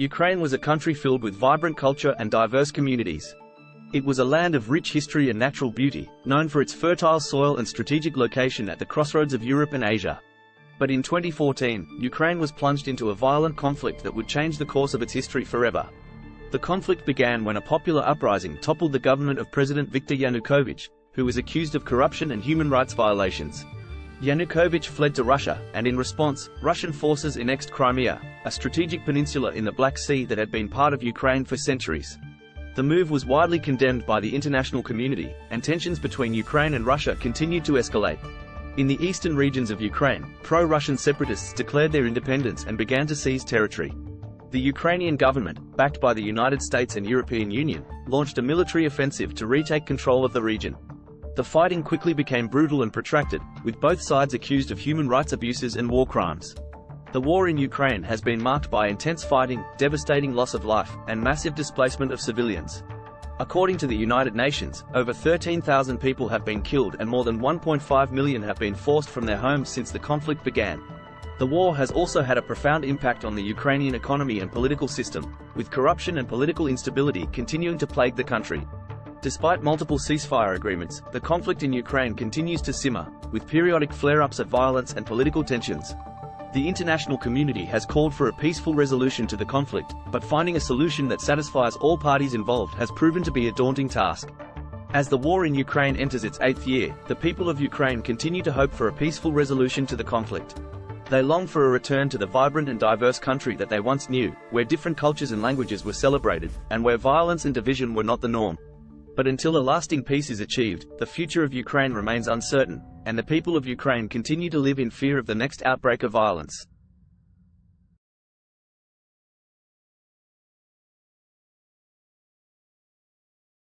Ukraine was a country filled with vibrant culture and diverse communities. It was a land of rich history and natural beauty, known for its fertile soil and strategic location at the crossroads of Europe and Asia. But in 2014, Ukraine was plunged into a violent conflict that would change the course of its history forever. The conflict began when a popular uprising toppled the government of President Viktor Yanukovych, who was accused of corruption and human rights violations. Yanukovych fled to Russia, and in response, Russian forces annexed Crimea, a strategic peninsula in the Black Sea that had been part of Ukraine for centuries. The move was widely condemned by the international community, and tensions between Ukraine and Russia continued to escalate. In the eastern regions of Ukraine, pro-Russian separatists declared their independence and began to seize territory. The Ukrainian government, backed by the United States and European Union, launched a military offensive to retake control of the region. The fighting quickly became brutal and protracted, with both sides accused of human rights abuses and war crimes. The war in Ukraine has been marked by intense fighting, devastating loss of life, and massive displacement of civilians. According to the United Nations, over 13,000 people have been killed and more than 1.5 million have been forced from their homes since the conflict began. The war has also had a profound impact on the Ukrainian economy and political system, with corruption and political instability continuing to plague the country. Despite multiple ceasefire agreements, the conflict in Ukraine continues to simmer, with periodic flare-ups of violence and political tensions. The international community has called for a peaceful resolution to the conflict, but finding a solution that satisfies all parties involved has proven to be a daunting task. As the war in Ukraine enters its 8th year, the people of Ukraine continue to hope for a peaceful resolution to the conflict. They long for a return to the vibrant and diverse country that they once knew, where different cultures and languages were celebrated, and where violence and division were not the norm. But until a lasting peace is achieved, the future of Ukraine remains uncertain, and the people of Ukraine continue to live in fear of the next outbreak of violence.